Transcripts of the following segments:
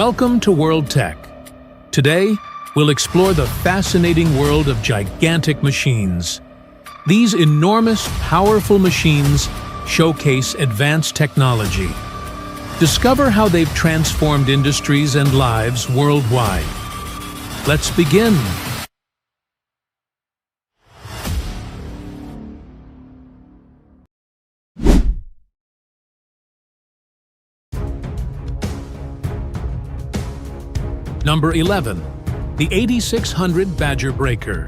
Welcome to World Tech. Today, we'll explore the fascinating world of gigantic machines. These enormous, powerful machines showcase advanced technology. Discover how they've transformed industries and lives worldwide. Let's begin. Number 11. The 8600 Badger Breaker.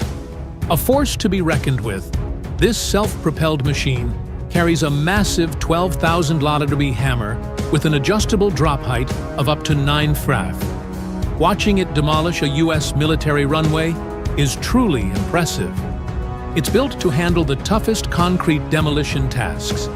A force to be reckoned with, this self-propelled machine carries a massive 12,000 Lb hammer with an adjustable drop height of up to 9 fraf. Watching it demolish a US military runway is truly impressive. It's built to handle the toughest concrete demolition tasks.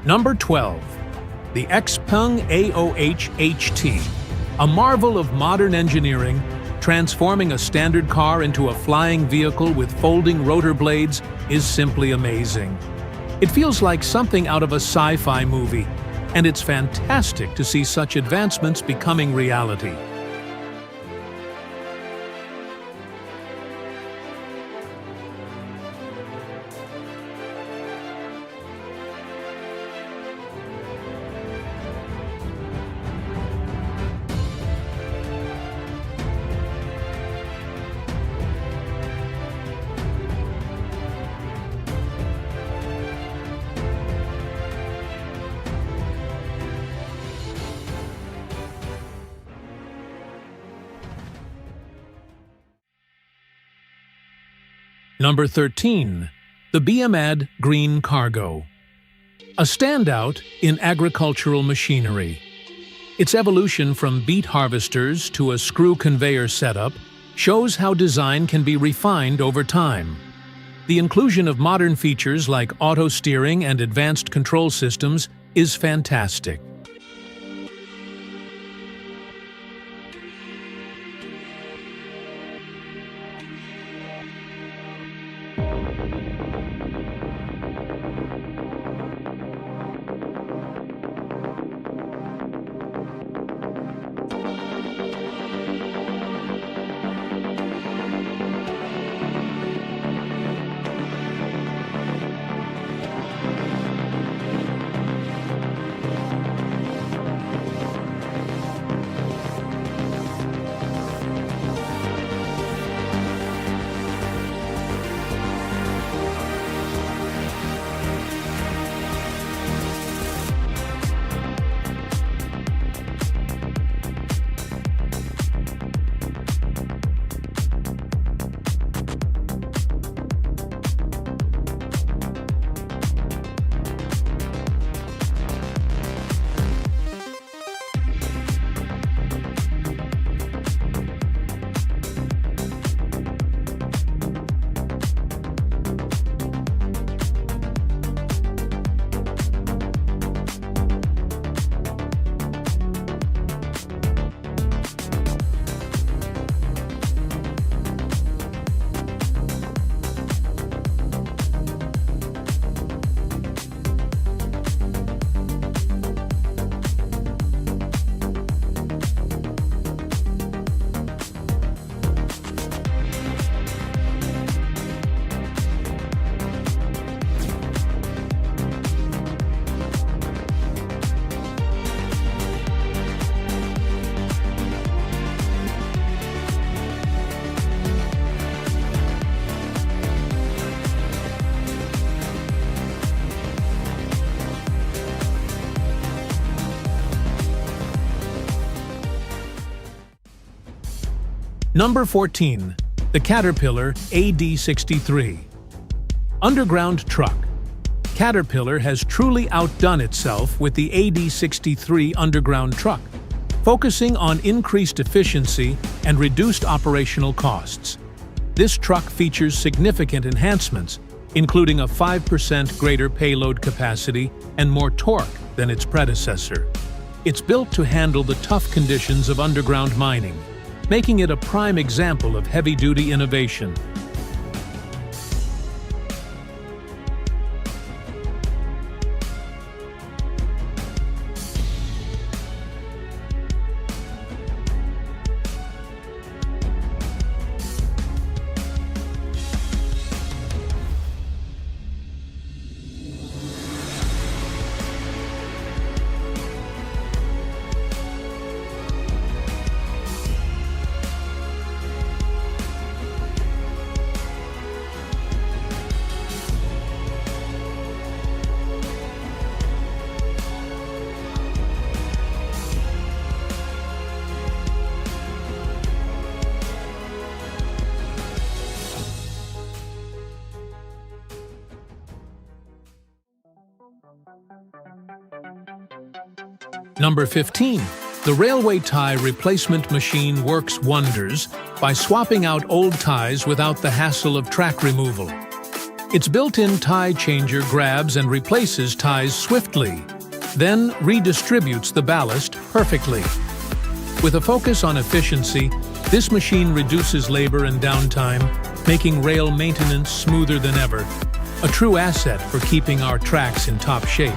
Number 12. The Xung AOH-HT. A marvel of modern engineering, transforming a standard car into a flying vehicle with folding rotor blades is simply amazing. It feels like something out of a sci-fi movie, and it's fantastic to see such advancements becoming reality. Number 13. The BMAD Green Cargo. A standout in agricultural machinery. Its evolution from beet harvesters to a screw conveyor setup shows how design can be refined over time. The inclusion of modern features like auto steering and advanced control systems is fantastic. Number 14. The Caterpillar AD63. Underground truck. Caterpillar has truly outdone itself with the AD63 underground truck, focusing on increased efficiency and reduced operational costs. This truck features significant enhancements, including a 5% greater payload capacity and more torque than its predecessor. It's built to handle the tough conditions of underground mining, making it a prime example of heavy-duty innovation. Number 15. The railway tie replacement machine works wonders by swapping out old ties without the hassle of track removal. Its built-in tie changer grabs and replaces ties swiftly, then redistributes the ballast perfectly. With a focus on efficiency, this machine reduces labor and downtime, making rail maintenance smoother than ever, a true asset for keeping our tracks in top shape.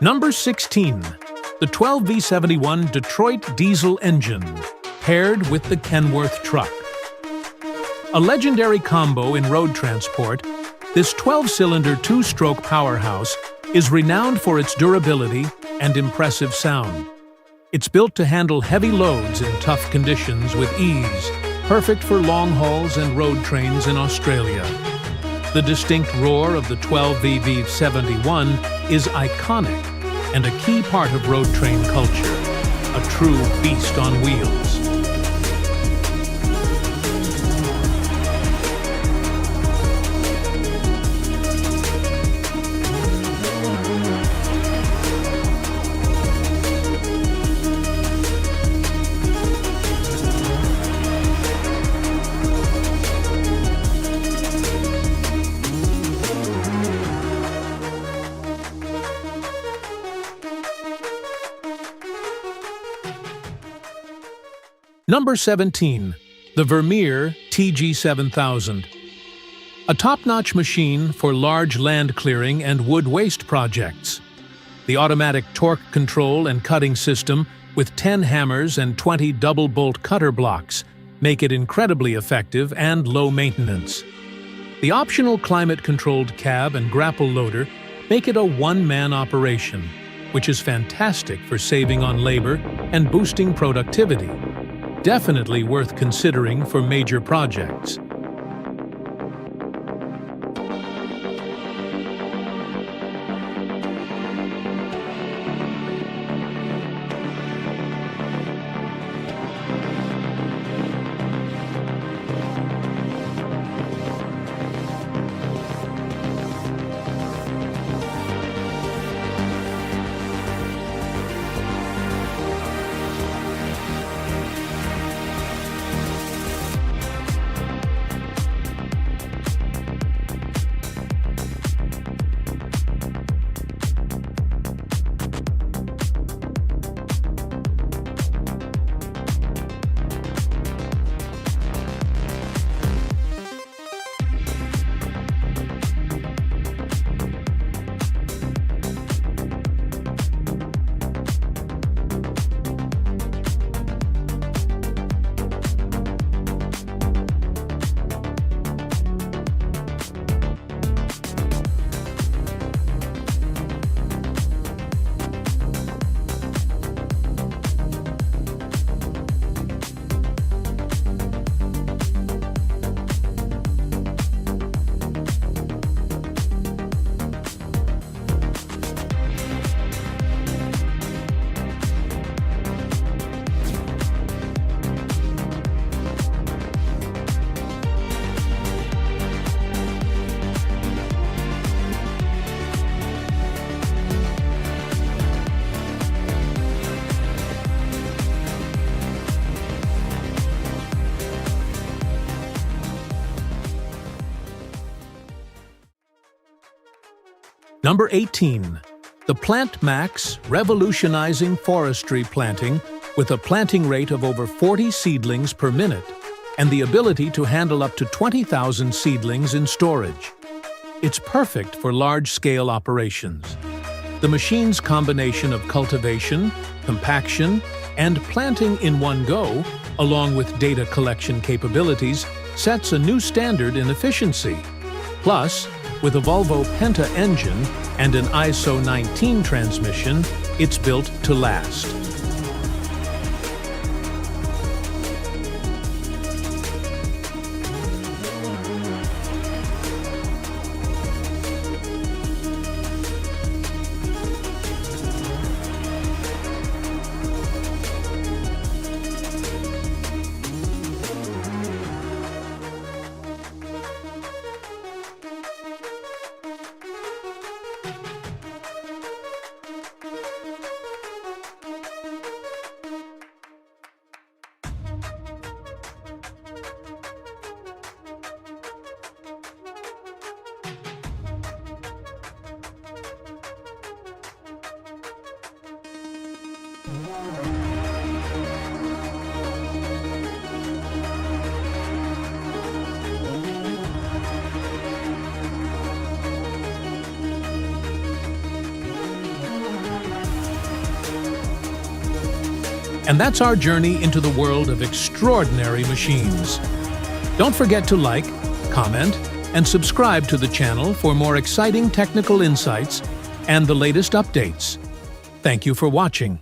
Number 16. The 12V71 Detroit diesel engine, paired with the Kenworth truck. A legendary combo in road transport, this 12-cylinder two-stroke powerhouse is renowned for its durability and impressive sound. It's built to handle heavy loads in tough conditions with ease, perfect for long hauls and road trains in Australia. The distinct roar of the 12VV71 is iconic and a key part of road train culture, a true beast on wheels. Number 17. The Vermier TG7000. A top-notch machine for large land clearing and wood waste projects. The automatic torque control and cutting system with 10 hammers and 20 double-bolt cutter blocks make it incredibly effective and low maintenance. The optional climate-controlled cab and grapple loader make it a one-man operation, which is fantastic for saving on labor and boosting productivity. Definitely worth considering for major projects. Number 18. The PlantMax, revolutionizing forestry planting with a planting rate of over 40 seedlings per minute and the ability to handle up to 20,000 seedlings in storage. It's perfect for large-scale operations. The machine's combination of cultivation, compaction, and planting in one go, along with data collection capabilities, sets a new standard in efficiency. Plus, with a Volvo Penta engine and an ISO 19 transmission, it's built to last. And that's our journey into the world of extraordinary machines. Don't forget to like, comment, and subscribe to the channel for more exciting technical insights and the latest updates. Thank you for watching.